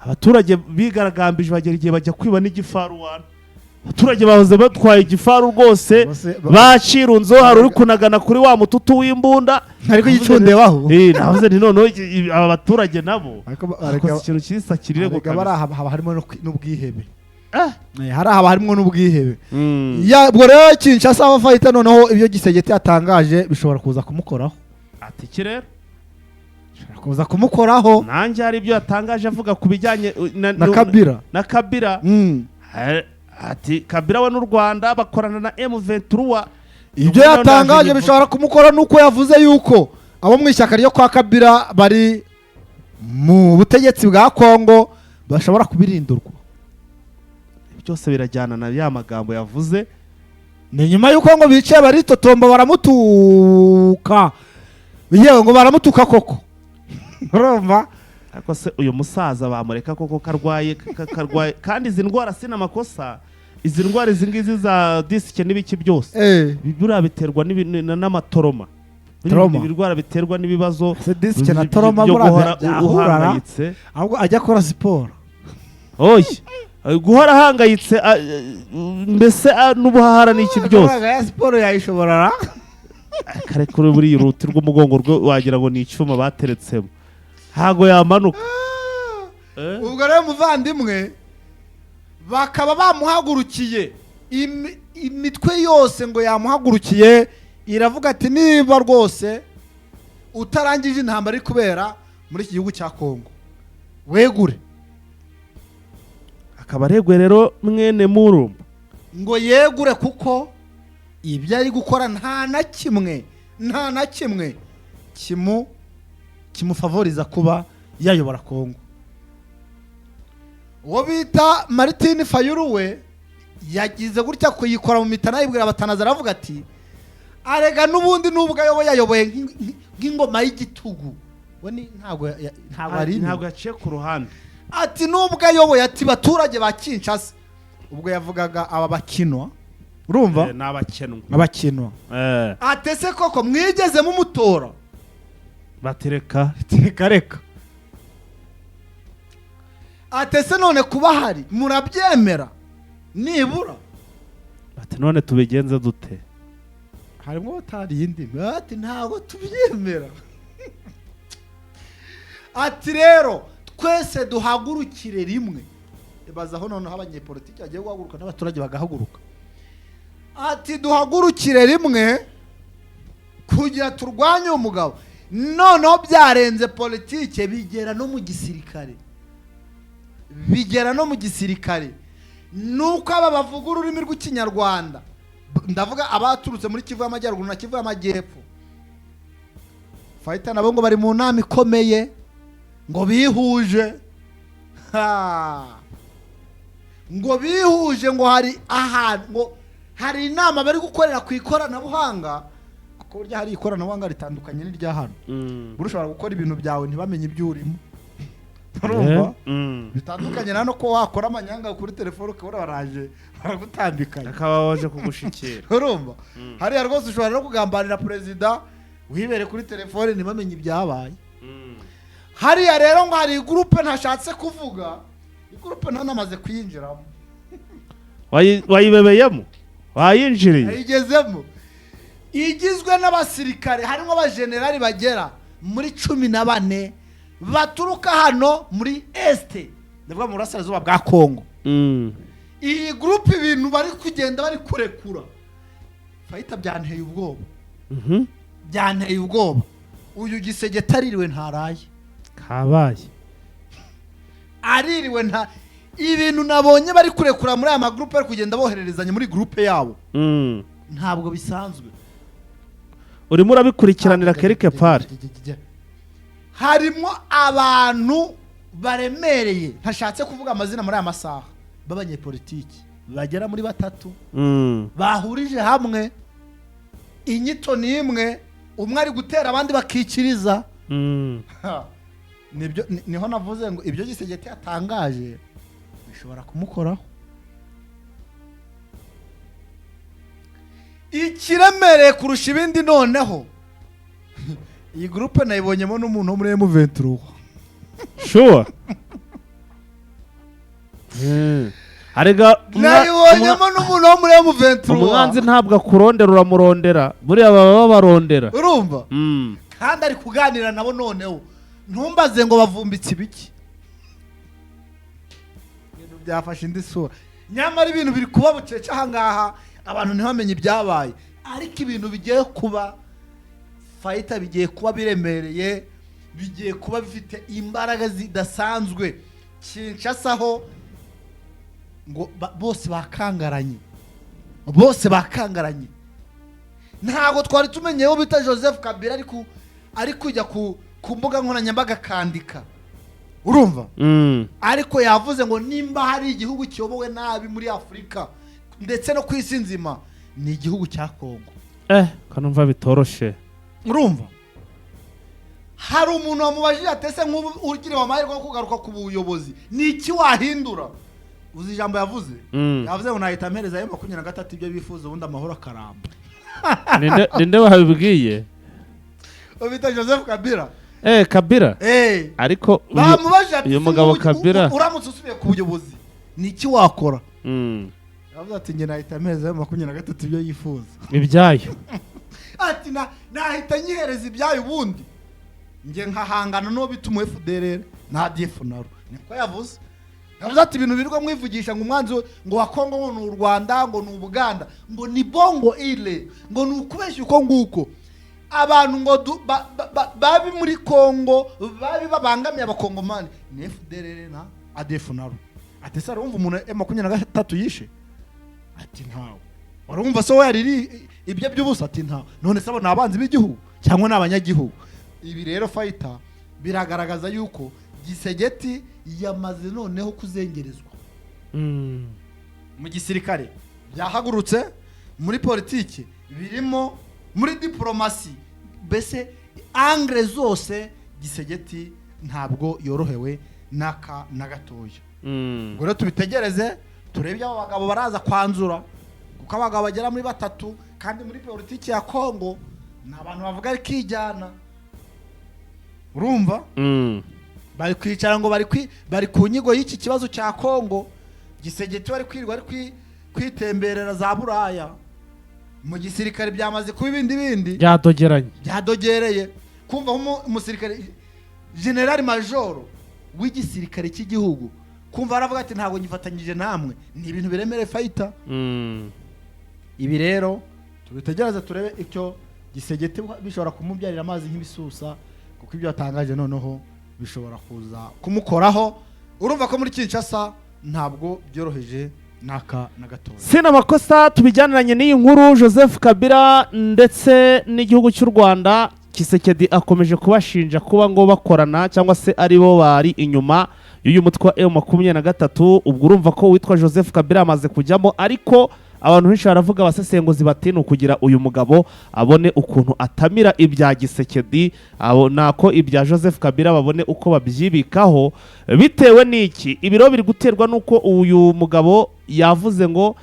abaturage bigaragambije bagera igihe bajya kwiba n'igifaruwana. Abaturage bahoze batwaye igifaru rwose bacirunzo hari uri kunagana kuri wa mututu w'imbunda ariko yicundewaho. Navuze nti none aba baturage nabo ariko ikintu cyisa kirire gukaba haba harimo n'ubwihebe. Haba harimo n'ubwihebe. Ubwo rero Kinshasa abafayita noneho ibyo Gisegeti yatangaje bishobora kuza kumukoraho. Ati iki rero kuza kumukoraho nanjye hari ibyo yatangaje avuga ku bijyanye na Kabila. Ati Kabila we n'u Rwanda bakorana na M23. Ibyo yatangaje bishobora kumukora nuko yavuze yuko abo mu ishyaka ryo kwa Kabila bari mu butegetsi bwa Kongo bashobora kubirindurwa. Byose birajyana na ya magambo yavuze. Ni nyuma yuko ngo bicaye baritotomba baramutuka. Yewe ngo baramutuka koko. Urumva? Ariko se uyu musaza bamureka koko karwaye kandi izi ndwara sina makosa. Izi ndwara izi ngizi za disike n'ibiki byose bibura biterwa n'amatoroma. Ibirwara biterwa n'ibibazo disike na toroma uhangayitse ahubwo ajya akora siporo. Guhora ahangayitse mbese n'ubuhahara n'iki byose. Siporo yayishobora kare kuri buri ruti rw'umugongo rwo wagira ngo ni icyuma bateretsemo hago yamanuka. Ubwo rero muvandimwe bakaba bamuhagurukiye imitwe yose ngo yamuhagurukiye iravuga ati niba rwose utarangije intambara ari kubera muri iki gihugu cya Kongo wegure. Akaba aregwe rero mwene Murumba ngo yegure kuko ibyo ari gukora nta na kimwe kimufavoriza kuba yayobora Kongo. Uwo bita Martin Fayulu we yagize gutya kuyikora mu mitana yibwira abatanaza aravuga ati arega n'ubundi nubwo yayoboye nk'ingoma y'igitugu we ntabwo yaciye ku ruhande. Ati nubwo ayoboye ati baturage ba Kinshasa ubwo yavugaga aba bakinwa. Urumva? Abakinwa. Atese koko mwigeze mumutora batereka reka. Atese none kuba hari murabyemera nibura. Ati none tubigenze dute? Harimo batari yindi ati ntago tubyemera. ati rero twese duhagurukire rimwe. Baza aho noneho abanyepolitiki bagiye guhaguruka n'abaturage bagahaguruka. Ati duhagurukire rimwe kugira turwanye umugabo. Noneho byarenze politike bigera no mu gisirikare. Nuko aba bavuga ururimi rw'ikinyarwanda, ndavuga abaturutse muri Kivu y'Amajyaruguru na Kivu y'Amajyepfo, Fighter nabo ngo bari mu nama ikomeye ngo bihuje, ngo bihuje, ngo hari ahantu, ngo hari inama bari gukorera ku ikoranabuhanga, kuko burya hari ikoranabuhanga ritandukanye n'irya hano. Ushobora gukora ibintu byawe ntibamenye ibyo urimo, urumva bitandukanye na no ko wakora amanyanga kuri telefone ukabura baraje baragutambikanya akaba waje kugushikira, urumva hariya rwose ushobora no kugambanira perezida wibere kuri telefone ntibamenye ibyabaye. Hariya rero ngo hari groupe ntashatse kuvuga, groupe ntanamaze kuyinjiramo. Wayibebeyemo, wayinjiriye, ayigezemo, igizwe n'abasirikare, harimo abajenerali bagera muri 14 baturuka hano muri este, ndavuga mu burasirazuba bwa Kongo. Iyi groupe ibintu bari kugenda bari kurekura, Fighter byanteye ubwoba. Byanteye ubwoba. Uyu Gisegeti aririwe ntaraye, kabaye aririwe nta ibintu nabonye bari kurekura muri aya magroupe bari kugenda bohererezanya muri groupe yabo. Ntabwo bisanzwe. Urimo urabikurikiranira quelque part. Harimo abantu baremereye, ntashatse kuvuga amazina muri aya masaha, b'abanyepolitiki bagera muri 3 bahurije hamwe, inyito nimwe, umwe ari gutera abandi bakikiriza. Nibyo niho navuze ngo ibyo Gisegeti yatangaje bishobora kumukoraho. Ikiremereye kurusha ibindi noneho, iyi groupe nayibonyemo n'umuntu wo muri M23. Sure. Arega nayibonyemo n'umuntu wo muri M23. Umwanzi ntabwo akurondera, uramurondera, buriya baba babarondera, urumva? Kandi ari kuganira nabo noneho, ntumbaze ngo bavumbitse ibiki, ibintu byafashe indi sura. Nyamara ibintu biri kuba bucece ahangaha, abantu ntibamenye ibyabaye, ariko ibintu bigiye kuba Fighter, bigiye kuba biremereye, bigiye kuba bifite imbaraga zidasanzwe. Kinshasa ho ngo bose bakangaranye, ntago twari tumenyeho bita Joseph Kabila ari kujya ku mbuga nkoranyambaga kandika, urumva? Ariko yavuze ngo nimba hari igihugu kiyobowe nabi muri Afrika ndetse no ku isi nzima ni igihugu cya Kongo. Kanumva bitoroshe, urumva? Hari umuntu wamubajije atese nk'ubu urikire amahirwe yo kugaruka ku buyobozi, ni iki wahindura? Uzi ijambo yavuze? Yavuze ngo nahita mpereza yo 23 ibyo bifuza ubundi amahoro akaramba. Ninde wabibwiye? Ubita Joseph Kabila. Kabila. Ariko uyu mugabo Kabila uramutse usubiye ku buyobozi ni iki wakora? Yavuze ati nge nahita mpereza yo 23 ibyo yifuza. Ibyayo. Ati nahita nyihereza ibyayo ubundi nge nkahangana no bituma FDLR na DFNR. Niko yavuze. Yavuze ati ibintu birirwa mwivugisha ngo umwanzi ngo wa Kongo ngo n'u Rwanda ngo n'u Buganda ngo ni bongo ile ngo n'ukubeshya uko nguko, abantu ngo babi muri Kongo babi babangamiye abakongomani ni FDLR na ADF-NAR. Ati sara wumva umuntu M23 yishe? Ati ntawe. Warumva so yariri ibyo by'ubusa? Ati ntawe. None sabo nabanzi b'igihugu cyangwa n'abanyagihugu? Ibi rero Fighter biragaragaza yuko Gisegeti yamaze noneho kuzengerezwa. Mu gisirikare byahagurutse, muri politiki birimo, muri diplomasi, bese angre zose Gisegeti ntabwo yorohewe naka na gatoya. Ngo rero tubitegereze turebye abo bagabo baraza kwanzura, kuko abagabo bagera muri 3 kandi muri politiki ya Kongo n'abantu bavuga ari kijyana, urumva? Bari kwicara ngo bari ku nyigo y'iki kibazo cya Kongo. Gisegeti bari kwirwa ari kwitemberera za Buraya. Mu gisirikare byamaze kuba ibindi byadogeranye, byadogereye. Kumva umusirikare generali majoro w'igisirikare cy'igihugu kumva aravuga ati ntabwo nyifatanyije namwe, ni ibintu biremere fayita. Ibi rero tubitegereze turebe icyo Gisegeti bishobora kumubyarira amazi nk'ibisusa, kuko ibyo yatangaje noneho bishobora kuza kumukoraho. Urumva ko muri Kinshasa ntabwo byoroheje naka na gatoya. Sina makosa tubijyaniranye n'iyi nkuru. Joseph Kabila ndetse n'igihugu cy'u Rwanda, Kisekedi akomeje kubashinja kuba ngo bakorana cyangwa se ari bo bari inyuma y'uyu mutwe wa M23. Ubwo urumva ko witwa Joseph Kabila amaze kujyamo, ariko abantu benshi baravuga, abasesenguzi bati ni ukugira uyu mugabo abone ukuntu atamira ibya Gisekedi, nako ibya Joseph Kabila babone uko babyibikaho. Bitewe n'iki? Ibiro biri guterwa nuko uyu mugabo yavuze ngo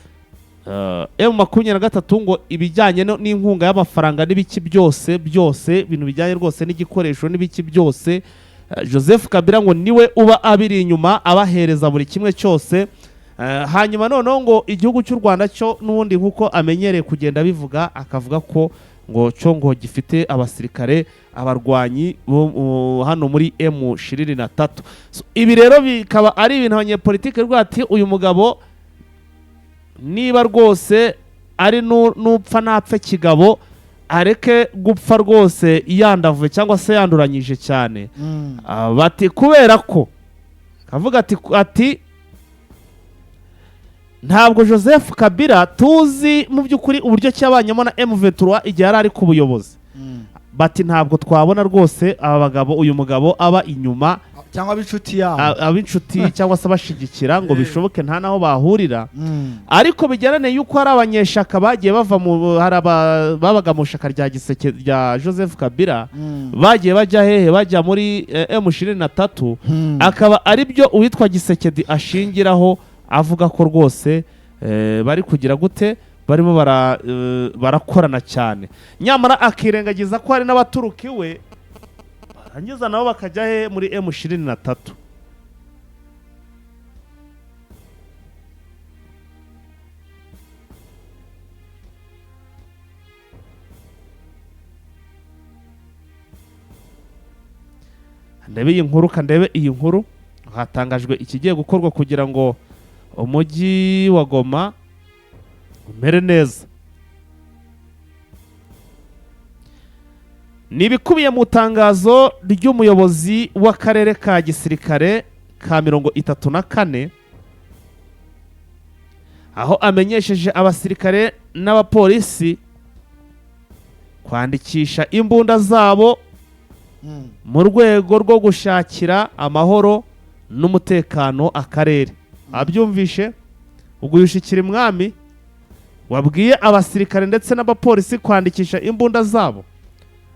M23 ngo ibijyanye n'inkunga y'amafaranga n'ibiki byose ibintu bijyanye rwose n'igikoresho n'ibiki byose, Joseph Kabila ngo niwe uba abiri inyuma abahereza buri kimwe cyose. Hanyuma noneho ngo igihugu cy'u Rwanda cyo n'ubundi nkuko amenyereye kugenda bivuga, akavuga ko ngo cyo ngo gifite abasirikare abarwanyi hano muri M23. Ibi rero bikaba ari ibintu abanyepolitike rwati uyu mugabo niba rwose ari nupfa napfe kigabo, areke gupfa rwose yandavuye cyangwa se yanduranyije cyane. Bati kubera ko kavuga ati ntabwo Joseph Kabila tuzi mu by'ukuri uburyo cyabanyemo na M23 igihe yari ari ku buyobozi. Bati ntabwo twabona rwose aba bagabo uyu mugabo aba inyuma cyangwa ab'inshuti yabo, ab'inshuti cyangwa se abashyigikira ngo bishoboke nta naho bahurira. Ariko bijyanane yuko hari abanyeshaka bagiye babaga mu shaka rya Giseke rya Joseph Kabila, bagiye bajya hehe, bajya muri M23, akaba ari byo uwitwa Gisekedi ashingiraho avuga ko rwose bari kugira gute, barimo barakorana cyane, nyamara akirengagiza ko hari n'abaturuka iwe barangiza nabo bakajya he muri M23. Ndebe iyi nkuru hatangajwe ikigiye gukorwa kugira ngo umujyi wa Goma umere neza. Nibikubiye mu tangazo ry'umuyobozi w'akarere ka gisirikare ka 34, aho amenyesheje abasirikare n'abapolisi kwandikisha imbunda zabo mu rwego rwo gushakira amahoro n'umutekano akarere. Abyumvishe? Ubwo yushikira mwami wabwiye abasirikare ndetse n'abapolisi kwandikisha imbunda zabo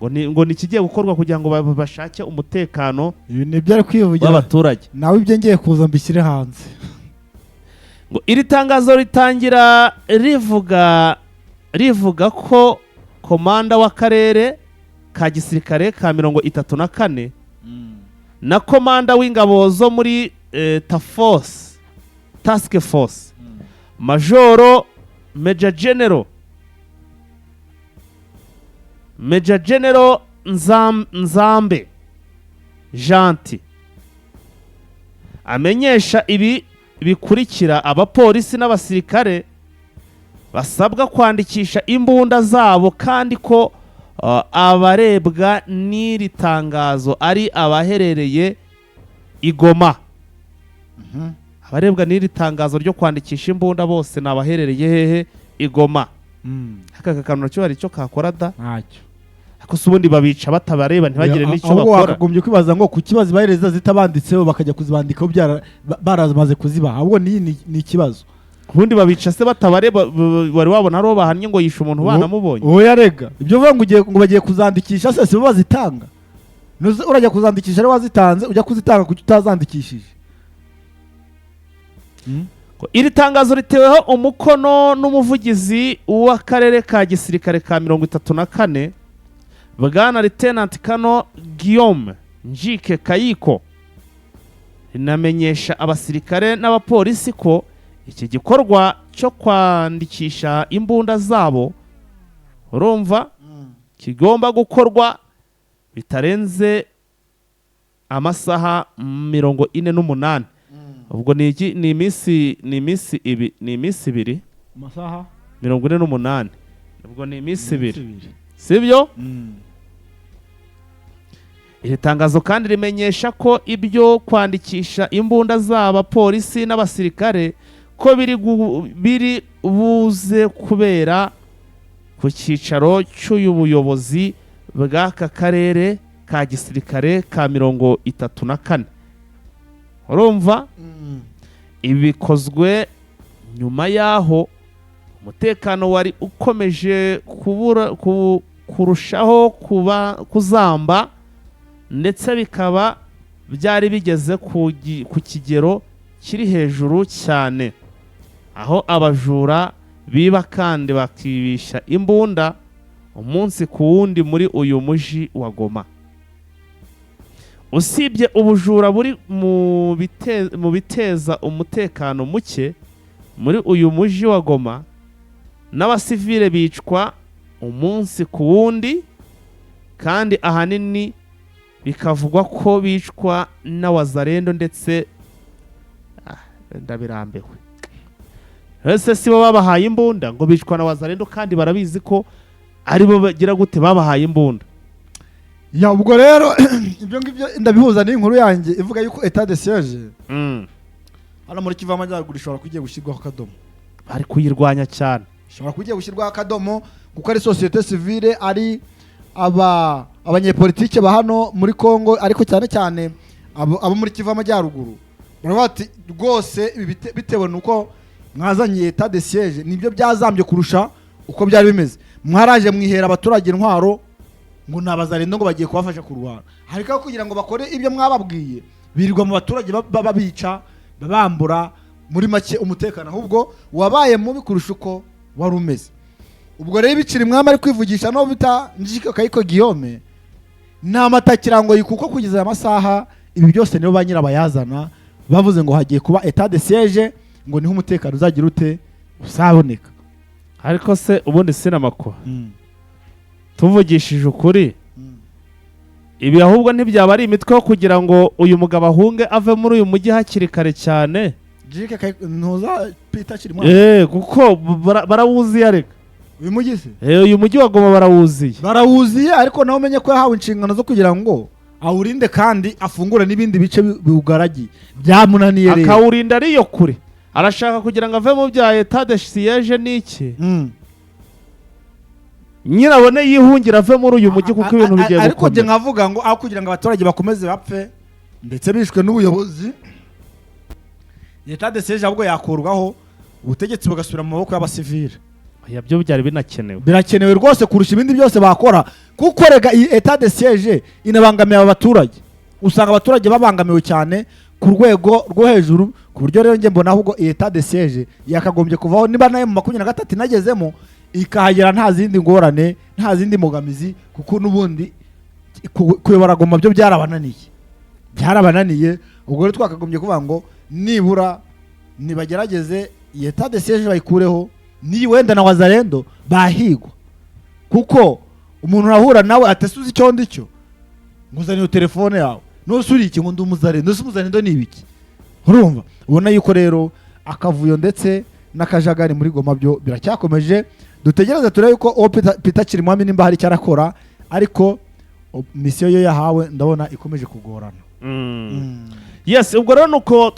ngo ni kigiye gukorwa kugira ngo bashake umutekano. Ibi ni byo ari kwivugira w'abaturage. Nawe ibyo ngiye kuza mbishyire hanze. Ngo iri tangazo ritangira rivuga ko komanda w'akarere ka gisirikare ka 34 na komanda w'ingabo zo muri task force Majoro Major General Nzambe Janti amenyesha ibi bikurikira: abapolisi n'abasirikare basabwa kwandikisha imbunda zabo, kandi ko abarebwa n'iri tangazo ari abaherereye Igoma. Abarebwa n'iri tangazo ryo kwandikisha imbunda bose ni abaherereye hehe? Igoma. Aka kantu cyo hari cyo kakora da ntacyo. Ako subundi babica batabareba ntibagire n'icyo bakora. Ahubwo wakagombye kwibaza ngo kukibazo bahereza zitabanditseho bakajya kuzibandikaho baramaze kuziba. Ahubwo ni ikibazo. Ubundi babica se batabareba, bari wabona ari bahannye ngo yishe umuntu banamubonye. Oya rega. Ibyo vuga ngo bagiye kuzandikisha se si bazitanga. Urajya kuzandikisha ari wazitanze, ujya kuzitanga kuki utazandikishije. Iri tangazo riteweho umukono n'umuvugizi w'akarere ka gisirikare ka 34 Bwana Lieutenant Kano Guillaume Njike Kayiko. Rinamenyesha abasirikare n'abapolisi ko iki gikorwa cyo kwandikisha imbunda zabo urumva kigomba gukorwa bitarenze amasaha 48 ubwo ni iminsi ibiri amasaha 48 ubwo ni iminsi ibiri sibyo. Iri tangazo kandi rimenyesha ko ibyo kwandikisha imbunda z'abapolisi n'abasirikare ko biri buze kubera ku cyicaro cy'ubuyobozi bw'aka karere ka gisirikare ka 34. urumva ibikozwe nyuma yaho umutekano wari ukomeje kurushaho kuzamba, ndetse bikaba byari bigeze ku kigero kiri hejuru cyane, aho abajura biba kandi bakibisha imbunda umunsi ku wundi muri uyu mujyi wa Goma. Usibye ubujura buri mu biteza umutekano muke muri uyu mujyi wa Goma, n'abasivile bicwa umunsi ku wundi, kandi ahanini bikavugwa ko bicwa n'abazarendo, ndetse ndabirambewe ese si bo babahaye imbunda ngo bicwa n'abazarendo, kandi barabizi ko ari bo bagira gute babahaye imbunda. Ya ubwo rero ibyo ngibyo ndabihuza n'inkuru yanjye ivuga yuko etat de siège hano muri Kivu y'Amajyaruguru ishobora kugiye gushyirwaho akadomo. Bari kuyirwanya cyane, ishobora kugiye gushyirwaho akadomo kuko ari société civile, ari abanyepolitike ba hano muri Kongo, ariko cyane cyane abo muri Kivu y'Amajyaruguru baravuga ati rwose bitewe nuko mwazanye etat de siège nibyo byazambye kurusha uko byari bimeze. Mwaraje mwihera abaturage intwaro ngo nabazarendo ngo bagiye kubafasha kurwana, ariko kugira ngo bakore ibyo mwababwiye birirwa mu baturage babica babambura, muri make umutekano ahubwo wabaye mubi kurusha uko wari umeze. Ubwo rero ibiciri mwama ari kwivugisha no bita Njike Kayiko Guillaume nta matakira ngo yikuko kugeza amasaha ibi byose nibo banyira bayazana, bavuze ngo hagiye kuba etat de siège ngo niho umutekano uzagira ute usaboneka. Ariko se ubundi sinamako tuvugishije ukuri ibi ahubwo ntibyaba ari imitwe yo kugira ngo uyu mugabo ahunge ave muri uyu mujyi hakiri kare cyane. Njike Kayiko ntuza Peter Chirimwa kuko barawuziye areka uyu mujyi se uyu mujyi wa Goma barawuziye, ariko nawe umenye ko yahawe inshingano zo kugira ngo awurinde kandi afungure n'ibindi bice biwugaragiye byamunaniye rero akawurinda ariyo kure. Arashaka kugira ngo ave mu bya etat de siège n'iki nyirabone yihungira ave muri uyu mujyi kuko ibintu bigiye gukomera. Ariko nje nkavuga ngo aho kugira ngo abaturage bakomeze bapfe ndetse bishwe n'ubuyobozi, etat de siège ahubwo yakurwaho ubutegetsi bugasubira mu maboko y'abasivile. Byo byari binakenewe, birakenewe rwose kurusha ibindi byose bakora, kuko rega iyi etat de siège inabangamiye abaturage. Usanga abaturage babangamiwe cyane ku rwego rwo hejuru, ku buryo rero nge mbona ahubwo etat de siège yakagombye kuvaho. Niba nayo mu 23 nagezemo ikahagera nta zindi ngorane nta zindi mogamizi, kuko n'ubundi kuyobora Goma byo byarabananiye. Ubwo rero twakagombye kuvuga ngo nibura nibagerageze etat de siège bayikureho, ni wenda na wazarendo bahigwa, kuko umuntu urahura nawe atesuza icyo ndicyo nguzaniye telefone yawe nusuri iki ngo ndumuzarendo ni ibiki. Urumva ubona yuko rero akavuyo ndetse n'akajagari muri Goma byo biracyakomeje. Dutegereza turebe yuko Peter Chirimwa nimba hari cyarakora, ariko misiyo yo yahawe ndabona ikomeje kugorana. Yes, ubwo rero nuko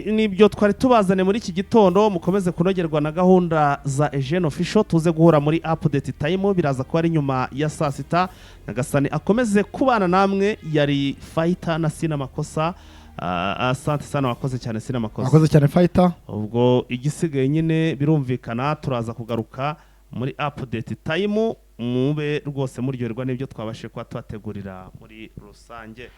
nibyo twari tubazane muri iki gitondo. Mukomeze kunogerwa na gahunda za Eugene Official, tuze guhura muri update time, biraza ko ari nyuma ya saa sita. Nyagasani akomeze kubana namwe. Yari Fighter na Sina Makosa. Asante sana, wakoze cyane Sina Makosa. Wakoze cyane Fighter. Ubwo igisigaye nyine birumvikana turaza kugaruka muri update time, mube rwose muryoherwa n'ibyo twabashe kuba twategurira muri rusange.